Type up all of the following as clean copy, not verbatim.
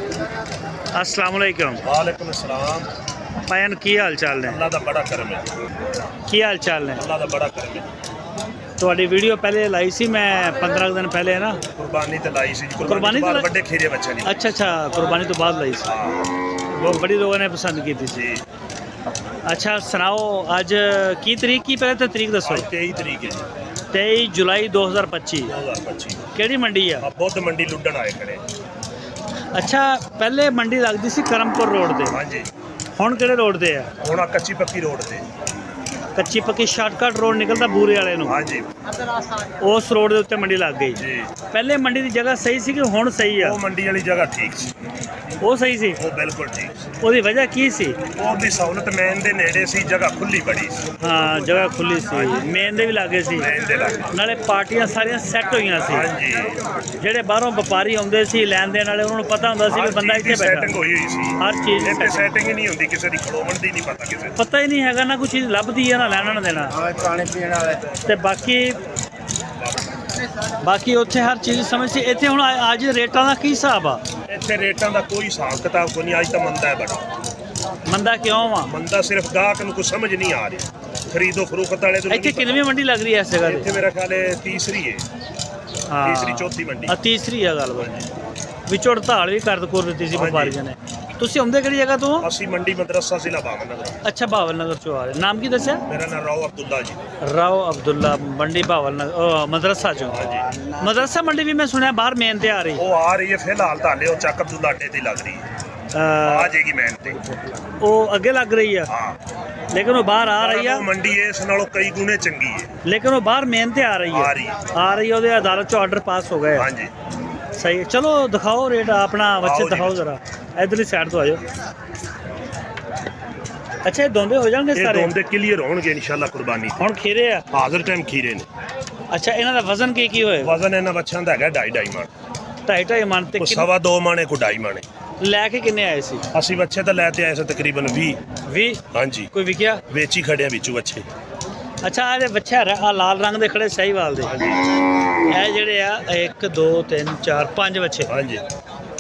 अस्सलाम वालेकुम। वालेकुम अस्सलाम। भैन की हाल चाल ने? अल्लाह दा बड़ा करम है। की हाल चाल ने? अल्लाह दा बड़ा करम है। ਤੁਹਾਡੀ ਵੀਡੀਓ ਪਹਿਲੇ ਲਾਈ ਸੀ ਮੈਂ 15 ਦਿਨ ਪਹਿਲੇ ਹੈ ਨਾ। कुर्बानी ते लाई सी। कुर्बानी तो बाद ते बड़े खीरे बच्चे नहीं। अच्छा अच्छा, कुर्बानी तो बाद लाई सी। बहुत बड़ी लोगों ने पसंद की थी। जी अच्छा सुनाओ, ਅੱਜ ਕੀ ਤਰੀਕ ਕੀ ਪਹਿਲੇ ਤਾਂ ਤਰੀਕ ਦੱਸੋ। 23 तरीक है जी 23 ਜੁਲਾਈ 2025। 2025। ਕਿਹੜੀ ਮੰਡੀ ਆ? बुद्ध मंडी लुडन आए खड़े। ਅੱਛਾ, ਪਹਿਲੇ ਮੰਡੀ ਲੱਗਦੀ ਸੀ ਕਰਮਪੁਰ ਰੋਡ ਤੇ, हाँ जी। ਹੁਣ ਕਿਹੜੇ ਰੋਡ ਤੇ ਆ? हुण कच्ची पक्की रोड ते। ਕੱਚੀ ਪੱਕੀ ਸ਼ਾਰਟਕਟ ਰੋਡ ਨਿਕਲਦਾ ਬੂਰੇ ਵਾਲੇ ਨੂੰ, हाँ जी ਉਸ ਰੋਡ ਦੇ ਉੱਤੇ ਮੰਡੀ ਲੱਗ ਗਈ। जी। ਪਹਿਲੇ ਮੰਡੀ ਦੀ ਜਗ੍ਹਾ ਸਹੀ ਸੀ ਕਿ ਹੁਣ ਸਹੀ ਆ? वो मंडी वाली जगह ठीक सी। ਉਹ ਸਹੀ ਸੀ। वो बिल्कुल ठीक सी। ਉਹਦੀ ਵਜ੍ਹਾ ਕੀ ਸੀ? ਉਹਦੀ ਸਹੂਲਤ ਮੇਨ ਦੇ ਨੇੜੇ ਸੀ, ਜਗ੍ਹਾ ਖੁੱਲੀ ਬੜੀ ਸੀ। ਹਾਂ, ਜਗ੍ਹਾ ਖੁੱਲੀ ਸੀ, ਮੇਨ ਦੇ ਵੀ ਲਾਗੇ ਸੀ, ਮੇਨ ਦੇ ਲਾਗੇ। ਨਾਲੇ ਪਾਰਟੀਆਂ ਸਾਰੀਆਂ ਸੈੱਟ ਹੋਈਆਂ ਸੀ। ਹਾਂਜੀ। ਜਿਹੜੇ ਬਾਹਰੋਂ ਵਪਾਰੀ ਆਉਂਦੇ ਸੀ ਲੈਣ ਦੇਣ ਵਾਲੇ, ਉਹਨਾਂ ਨੂੰ ਪਤਾ ਹੁੰਦਾ ਸੀ ਵੀ ਬੰਦਾ ਇੱਥੇ ਸੈਟਿੰਗ ਬੈਠਾ। ਹੋਈ ਹੋਈ ਸੀ। ਹਰ ਚੀਜ਼ ਦੀ ਇੱਥੇ ਸੈਟਿੰਗ ਹੀ ਨਹੀਂ ਹੁੰਦੀ, ਕਿਸੇ ਦੀ ਖਲੋਵਣ ਦੀ ਨਹੀਂ ਪਤਾ ਕਿਸੇ ਨੂੰ। ਪਤਾ ਹੀ ਨਹੀਂ ਹੈਗਾ, ਨਾ ਕੋਈ ਚੀਜ਼ ਲੱਭਦੀ ਹੈ ਨਾ ਲੈਣਾ ਨਾ ਦੇਣਾ। ਪਾਣੀ ਪੀਣ ਵਾਲੇ ਤੇ ਬਾਕੀ ਉੱਥੇ ਹਰ ਚੀਜ਼ ਸਮਝ ਸੀ। ਇੱਥੇ ਹੁਣ ਅੱਜ ਰੇਟਾਂ ਦਾ ਕੀ ਹਿਸਾਬ ਆ? ਇੱਥੇ ਰੇਟਾਂ ਦਾ ਕੋਈ ਹਿਸਾਬ ਕਿਤਾਬ ਕੋਈ ਨਹੀਂ। ਅੱਜ ਤਾਂ ਮੰਦਾ ਹੈ ਬੜਾ। ਮੰਦਾ ਕਿਉਂ ਆ? ਮੰਦਾ ਸਿਰਫ ਗਾਹਕ ਨੂੰ ਕੁਝ ਸਮਝ ਨਹੀਂ ਆ ਰਹੀ। ਖਰੀਦੋ ਫਰੋਖਤ ਵਾਲੇ ਤੋਂ ਇੱਥੇ ਕਿੰਨੀ ਮੰਡੀ ਲੱਗ ਰਹੀ ਹੈ ਇਸ ਜਗ੍ਹਾ ਇੱਥੇ ਤੇ? ਮੇਰਾ ਖਿਆਲ ਹੈ ਤੀਸਰੀ ਹੈ। ਹਾਂ, ਤੀਸਰੀ ਚੌਥੀ ਮੰਡੀ। ਤੀਸਰੀ ਆ ਗੱਲ ਬਣੀ। ਵਿੱਚੋਂ ਹੜਤਾਲ ਵੀ ਕਰ ਦਿੱਤੀ ਸੀ ਹਾਂਜੀ। ਵਪਾਰੀਆਂ ਨੇ। ਤੁਸੀਂ ਆਉਂਦੇ ਕਿਹੜੀ ਜਗ੍ਹਾ ਤੋਂ? ਅਸੀਂ ਮੰਡੀ ਮਦਰਸਾ ਜ਼ਿਲ੍ਹਾ ਬਾਵਨ ਨਗਰ। ਅੱਛਾ, ਭਾਵਲ ਨਗਰ ਚੋਂ ਆ ਰਹੇ। ਨਾਮ ਕੀ ਦੱਸਿਆ? ਮੇਰਾ ਨਾਮ ਰਾਓ ਅਬਦੁੱਲਾ ਜੀ। ਰਾਓ ਅਬਦੁੱਲਾ, ਮੰਡੀ ਭਾਵਲ ਨਗਰ, ਮਦਰਸਾ ਚੋਂ। ਹਾਂਜੀ। ਮਦਰਸਾ ਮੰਡੀ ਵੀ ਮੈਂ ਸੁਣਿਆ ਬਾਹਰ ਮੇਨ ਤੇ ਆ ਰਹੀ। ਉਹ ਆ ਰਹੀ ਹੈ ਫਿਲਹਾਲ ਤਾਂ ਹਲੇ ਉਹ ਚੱਕ ਅਬਦੁੱਲਾ ਅੱਡੇ ਤੇ ਲੱਗ ਰਹੀ ਹੈ। ਆ ਜਾਏਗੀ ਮੈਨ ਤੇ। ਉਹ ਅੱਗੇ ਲੱਗ ਰਹੀ ਆ, ਹਾਂ, ਲੇਕਿਨ ਉਹ ਬਾਹਰ ਆ ਰਹੀ ਆ। ਉਹ ਮੰਡੀ ਇਸ ਨਾਲੋਂ ਕਈ ਗੁਣੇ ਚੰਗੀ ਹੈ। ਲੇਕਿਨ ਉਹ ਬਾਹਰ ਮੇਨ ਤੇ ਆ ਰਹੀ ਹੈ। ਆ ਰਹੀ ਹੈ। ਉਹਦੇ ਅਦਾਲਤ ਚੋਂ ਆਰਡਰ ਪਾਸ ਹੋ ਗਏ। ਹਾਂਜੀ। ਸਹੀ ਹੈ। ਚਲੋ ਦਿਖਾਓ ਰੇਟ ਆਪਣਾ, ਬੱਚੇ ਆਓ ਜੀ। ਦਿਖਾਓ ਜ਼ਰਾ। ਇਧਰਲੀ ਸਾਈਡ ਤੋਂ ਆ ਜਾਓ। ਅੱਛਾ, ਇਹ ਦੋਂਦੇ ਹੋ ਜਾਣਗੇ ਇਹ ਸਾਰੇ? ਦੋਂਦੇ ਕਲੀਅਰ ਹੋਣਗੇ ਇਨਸ਼ਾਅੱਲਾ ਕੁਰਬਾਨੀ। ਹੁਣ ਖੀਰੇ ਆ? ਹਾਜ਼ਰ ਟਾਈਮ ਖੀਰੇ ਨੇ। ਅੱਛਾ, ਇਹਨਾਂ ਦਾ ਵਜ਼ਨ ਕੀ ਹੋਏਗਾ? ਵਜ਼ਨ ਇਹਨਾਂ ਬੱਚਿਆਂ ਦਾ ਹੈਗਾ 2.5 ਮਣ। 2.5 ਮਣ ਤੇ ਕੋ 2.25 ਮਣ ਕੋ 2.5 ਮਣ। ਲੈ ਕੇ ਕਿੰਨੇ ਆਏ ਸੀ? ਅਸੀਂ ਬੱਚੇ ਤਾਂ ਲੈ ਤੇ ਆਏ ਸੀ ਤਕਰੀਬਨ 20। ਹਾਂਜੀ। ਕੋਈ ਵਿਕਿਆ? ਵੇਚੀ ਖੜਿਆ ਵਿੱਚੋਂ ਬੱਚੇ। ਅੱਛਾ, ਇਹਦੇ ਬੱਚੇ ਆ ਲਾਲ ਰੰਗ ਦੇ ਖੜੇ ਸਹੀਵਾਲ ਦੇ। ਹਾਂਜੀ ਇਹ ਜਿਹੜੇ ਆ 1 2 3 4 5 ਬੱਚੇ, ਹਾਂਜੀ।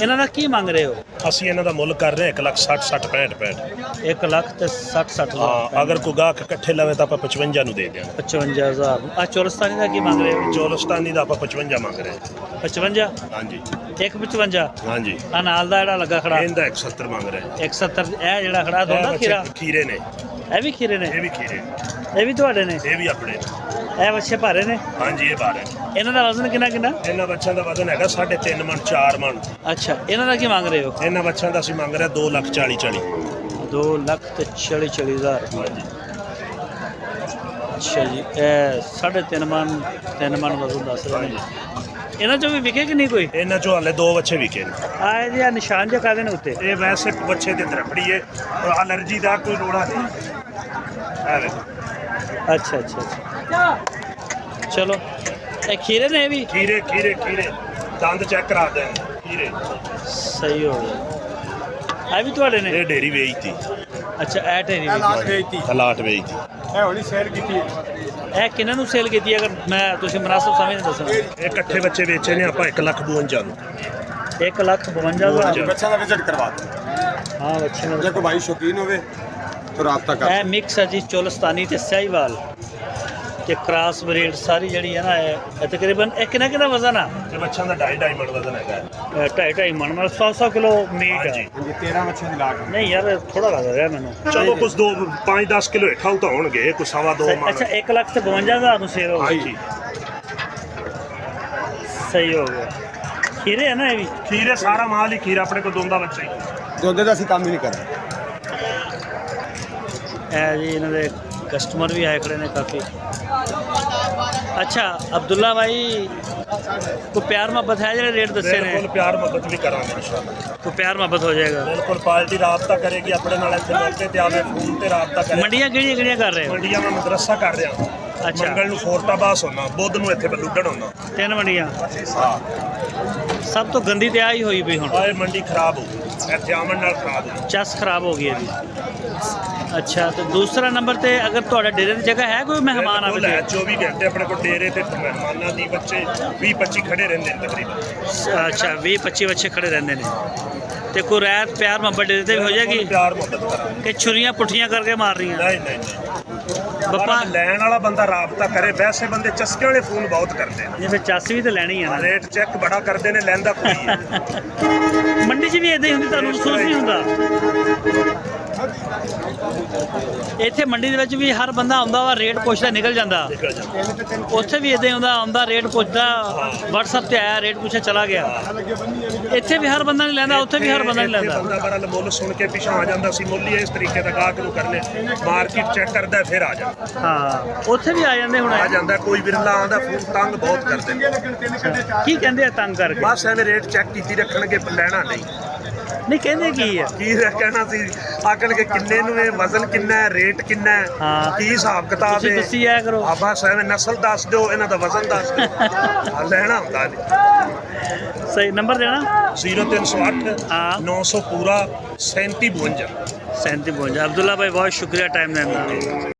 ਇਹਨਾਂ ਦਾ ਕੀ ਮੰਗ ਰਹੇ ਹੋ? ਅਸੀਂ ਇਹਨਾਂ ਦਾ ਮੁੱਲ ਕਰ ਰਹੇ ਹਾਂ 1,60,60 65 65। 1 ਲੱਖ ਤੇ 60 ਹਾਂ, ਅਗਰ ਕੋਈ ਗਾਹਕ ਇਕੱਠੇ ਲਵੇ ਤਾਂ ਆਪਾਂ 55 ਨੂੰ ਦੇ ਦਿਆਂਗੇ। 55,000। ਆ ਚੋਰਸਤਾਨੀ ਦਾ ਕੀ ਮੰਗ ਰਹੇ ਹੋ? ਚੋਲਸਤਾਨੀ ਦਾ ਆਪਾਂ 55 ਮੰਗ ਰਹੇ ਹਾਂ। 55? ਹਾਂਜੀ 155? ਹਾਂਜੀ। ਆ ਨਾਲ ਦਾ ਜਿਹੜਾ ਲੱਗਾ ਖੜਾ ਇਹਦਾ 170 ਮੰਗ ਰਹੇ ਹਾਂ। 170? ਇਹ ਜਿਹੜਾ ਖੜਾ ਇਹ ਦੋਂਦਾ ਖੀਰਾ? ਬੱਚੇ ਖੀਰੇ ਨੇ। ਇਹ ਵੀ ਖੀਰੇ ਨੇ? ਇਹ ਵੀ ਖੀਰੇ। ਇਹ ਵੀ ਤੁਹਾਡੇ ਨੇ? ਇਹ ਵੀ ਆਪਣੇ ਨੇ। ਇਹ ਬੱਚੇ ਭਾਰੇ ਨੇ? ਹਾਂਜੀ, ਇਹ ਬਾਰੇ। ਇਹਨਾਂ ਦਾ ਵਜ਼ਨ ਕਿੰਨਾ? ਇਹਨਾਂ ਬੱਚਿਆਂ ਦਾ ਵਜ਼ਨ ਹੈਗਾ 3.5 ਮਣ 4 ਮਣ। ਅੱਛਾ, ਇਹਨਾਂ ਦਾ ਕੀ ਮੰਗ ਰਹੇ ਹੋ? ਇਹਨਾਂ ਬੱਚਿਆਂ ਦਾ ਅਸੀਂ ਮੰਗ ਰਹੇ 2,40,40। 2 ਲੱਖ ਤੇ 40,000। ਹਾਂਜੀ। ਅੱਛਾ ਜੀ, ਇਹ 3.5 ਮਣ 3 ਮਣ ਵਜ਼ਨ ਦੱਸ ਰਹੇ ਨੇ। ਇਹਨਾਂ ਚੋਂ ਵੀ ਵਿਕੇ ਕਿ ਨਹੀਂ ਕੋਈ? ਇਹਨਾਂ ਚੋਂ ਹਾਲੇ 2 ਬੱਚੇ ਵਿਕੇ ਨੇ। ਆ ਇਹਦੇ ਆ ਨਿਸ਼ਾਨ ਜਿਹਾ ਕਾਹਦੇ ਨੇ ਉੱਤੇ? ਇਹ ਵੈਸੇ ਬੱਚੇ ਦੇ ਤਰਫੜੀ ਹੈ, ਅਲਰਜੀ ਦਾ ਕੋਈ ਰੋੜਾ ਨਹੀਂ। ਇਹ ਵੇਖੋ। ਅੱਛਾ ਅੱਛਾ ਅੱਛਾ, ਚਲੋ। ਇਹ ਖੀਰੇ ਨੇ? ਇਹ ਵੀ ਖੀਰੇ ਖੀਰੇ ਖੀਰੇ ਦੰਦ ਚੈੱਕ ਕਰਾ ਦੇ। ਖੀਰੇ ਸਹੀ ਹੋ ਗਿਆ। ਇਹ ਵੀ ਤੁਹਾਡੇ ਨੇ? ਇਹ ਡੇਰੀ ਵੇਚਤੀ। ਅੱਛਾ, ਇਹ ਢੇਰੀ ਵੇਚਤੀ। ਹਲਾਟ ਵੇਚਤੀ। ਇਹ ਹੋਣੀ ਸੇਲ ਕੀਤੀ ਹੈ। ਇਹ ਕਿਹਨਾਂ ਨੂੰ ਸੇਲ ਕੀਤੀ? ਅਗਰ ਮੈਂ ਤੁਸੀਂ ਮੁਨਾਸਬ ਸਮਝ ਦੱਸੋ। ਇਹ ਇਕੱਠੇ ਬੱਚੇ ਵੇਚੇ ਨੇ ਆਪਾਂ 1,52,000 ਨੂੰ। 1,52,000। ਬੱਚਿਆਂ ਦਾ ਵਿਜ਼ਿਟ ਕਰਵਾ ਦਿਓ। ਹਾਂ, ਬੱਚੇ ਨੇ। ਜੇ ਕੋਈ ਭਾਈ ਸ਼ੌਕੀਨ ਹੋਵੇ ਤਾਂ ਰਾਬਤਾ ਕਰ। ਇਹ ਮਿਕਸ ਹੈ ਜੀ, ਚੋਲਸਤਾਨੀ ਤੇ ਸਹੀਵਾਲ ਤੇ ਕ੍ਰਾਸ ਬਰੀਡ ਸਾਰੀ ਜਿਹੜੀ ਹੈ ਨਾ। ਇਹ ਤਕਰੀਬਨ ਇਹ ਕਿੰਨਾ ਵਜ਼ਨ ਆ? ਇਹ ਬੱਚਿਆਂ ਦਾ 2.5 ਮਣ ਵਜ਼ਨ ਹੈਗਾ। 2.5 ਮਣ ਮਤਲਬ 100 ਕਿਲੋ ਮੀਟ ਆ। ਹਾਂਜੀ। ਹਾਂਜੀ 13 ਬੱਚਿਆਂ ਦੀ ਲਾਗ। ਨਹੀਂ ਯਾਰ, ਥੋੜਾ ਲੱਗ ਰਿਹਾ ਮੈਨੂੰ। ਚਲੋ ਕੁਝ 5-10 ਕਿਲੋ ਹੇਠਾਂ ਤਾਂ ਹੋਣਗੇ, ਕੋਈ 2.25 ਮਣ। ਅੱਛਾ, 1,52,000 ਨੂੰ ਸੇਲ ਹੋ ਗਈ। ਹਾਂਜੀ। ਸਹੀ ਹੋ ਗਿਆ। ਖੀਰੇ ਹੈ ਨਾ ਇਹ ਵੀ? ਖੀਰੇ ਸਾਰਾ ਮਾਲ ਹੀ ਖੀਰਾ ਆਪਣੇ ਕੋਲ ਦੋਂਦਾ ਬੱਚਾ ਹੀ। ਦੋਦੇ ਦਾ ਅਸੀਂ ਕੰਮ ਹੀ ਨਹੀਂ ਕਰਦੇ। ਇਹ ਜੀ ਇਹਨਾਂ ਦੇ ਕਸਟਮਰ ਵੀ ਆਏ ਖੜੇ ਨੇ ਕਾਫੀ। अच्छा अब्दुल्ला भाई को प्यार मोहब्बत है जो रेट दसे ने? बिल्कुल प्यार मोहब्बत भी करांगे इंशाल्लाह। को प्यार मोहब्बत हो जाएगा बिल्कुल। पार्टी राबता करेगी अपने नाल इत्थे मौके ते आवे फोन ते राबता करे। मंडियां किहड़ियां कर रहे हो? मंडियां में मदरसा कर रहा हूं। अच्छा। मंगल नूं फोर्टाबास होना, बुध नूं इत्थे बलूडन होना। 3 मंडियां। हां। सब तो गंदी ते आई हुई भी हुण। आए मंडी खराब हो गई, इत्थे आमन नाल खराब हो गई। चस खराब हो गई है जी। अच्छा तो दूसरा नंबर ते अगर तुहाडे डेरे दी जगह है कोई मेहमान आवे? 24 घंटे अपने को डेरे ते मेहमानां दी बच्चे 20-25 खड़े रहंदे ने तकरीबन। अच्छा 20-25 बच्चे खड़े रहंदे ने। ਤੇ ਕੋਈ ਰਾਇਤ ਪਿਆਰ ਮੁਹੱਬਤ ਦੇ ਤੇ ਵੀ ਹੋ ਜਾਏਗੀ ਪਿਆਰ ਮੁਹੱਬਤ ਕਰਾਂਗੇ। ਕਿ ਛੁਰੀਆਂ ਪੁੱਠੀਆਂ ਕਰਕੇ ਮਾਰ ਰਹੀਆਂ ਨਹੀਂ ਨਹੀਂ ਨਹੀਂ ਵਪਾਰ ਲੈਣ ਵਾਲਾ ਬੰਦਾ ਰਾਬਤਾ ਕਰੇ। ਵੈਸੇ ਬੰਦੇ ਚਸਕੇ ਵਾਲੇ ਫੋਨ ਬਹੁਤ ਕਰਦੇ ਨੇ, ਜਿਵੇਂ ਚਾਸੀ ਵੀ ਤਾਂ ਲੈਣੀ ਆ ਨਾ ਰੇਟ ਚੈੱਕ ਬੜਾ ਕਰਦੇ ਨੇ, ਲੈਂਦਾ ਕੋਈ ਹੈ। ਮੰਡੀ 'ਚ ਵੀ ਇਦਾਂ ਹੀ ਹੁੰਦੀ, ਤੁਹਾਨੂੰ ਮਹਿਸੂਸ ਨਹੀਂ ਹੁੰਦਾ? ਇੱਥੇ ਮੰਡੀ ਦੇ ਵਿੱਚ ਵੀ ਹਰ ਬੰਦਾ ਆਉਂਦਾ ਵਾ, ਰੇਟ ਪੁੱਛਦਾ ਨਿਕਲ ਜਾਂਦਾ। ਨਿਕਲ ਜਾਂਦਾ। ਉੱਥੇ ਵੀ ਇਦਾਂ ਹੀ ਹੁੰਦਾ, ਆਉਂਦਾ ਰੇਟ ਪੁੱਛਦਾ, WhatsApp ਤੇ ਆਇਆ ਰੇਟ ਪੁੱਛਿਆ ਚਲਾ ਗਿਆ। ਇੱਥੇ ਵੀ ਹਰ ਬੰਦਾ ਨਹੀਂ ਲੈਂਦਾ, ਉੱਥੇ ਵੀ ਹਰ ਬੰਦਾ ਨਹੀਂ ਇੱਥੇ ਲੈਂਦਾ। ਬੰਦਾ ਬੜਾ ਮੁੱਲ ਸੁਣ ਕੇ ਪਿਛਾਂ ਆ ਜਾਂਦਾ ਸੀ, ਮੁੱਲ ਹੀ ਇਸ ਤਰੀਕੇ ਦਾ ਗਾਹਕ ਨੂੰ ਕਰਨੇ, ਮਾਰਕੀਟ ਚੈੱਕ ਕਰਦਾ ਫਿਰ ਆ ਜਾਂਦਾ। ਹਾਂ ਉੱਥੇ ਵੀ ਆ ਜਾਂਦੇ ਹੁਣ। ਆ ਜਾਂਦਾ ਕੋਈ ਵਿਰਲਾ ਆਉਂਦਾ, ਫੋਨ ਤੰਗ ਬਹੁਤ ਕਰਦੇ ਨੇ। ਕੀ ਕਹਿੰਦੇ ਆ ਤੰਗ ਕਰਕੇ? ਬਸ ਐਵੇਂ ਰੇਟ ਚੈੱਕ ਕੀਤੀ ਰੱਖਣਗੇ, ਲੈਣਾ ਨਹੀਂ। ਨਹੀਂ ਕਹਿੰਦੇ ਕੀ ਆ? ਕੀ ਕਹਿਣਾ ਸੀ, ਆਖਣਗੇ ਕਿੰਨੇ ਨੂੰ ਇਹ, ਵਜ਼ਨ ਕਿੰਨਾ ਹੈ, ਰੇਟ ਕਿੰਨਾ ਹੈ, ਹਾਂ। ਕੀ ਹਿਸਾਬ ਕਿਤਾਬ ਤੁਸੀਂ ਹੈ। ਦੱਸੀ ਆਇਆ ਕਰੋ। ਆ ਬਸ ਐਵੇਂ ਨਸਲ ਦੱਸ ਦਿਓ, ਇਹਨਾਂ ਦਾ ਵਜ਼ਨ ਦੱਸ ਦਿਓ। ਆ ਲੈਣਾ ਹੁੰਦਾ ਨਹੀਂ। ਸਹੀ ਨੰਬਰ ਦੇਣਾ। 0308 ਹਾਂ। 900 ਪੂਰਾ 3752। 3752। ਅਬਦੁੱਲਾ ਭਾਈ ਬਹੁਤ ਸ਼ੁਕਰੀਆ ਟਾਈਮ ਦੇਣ ਦਾ।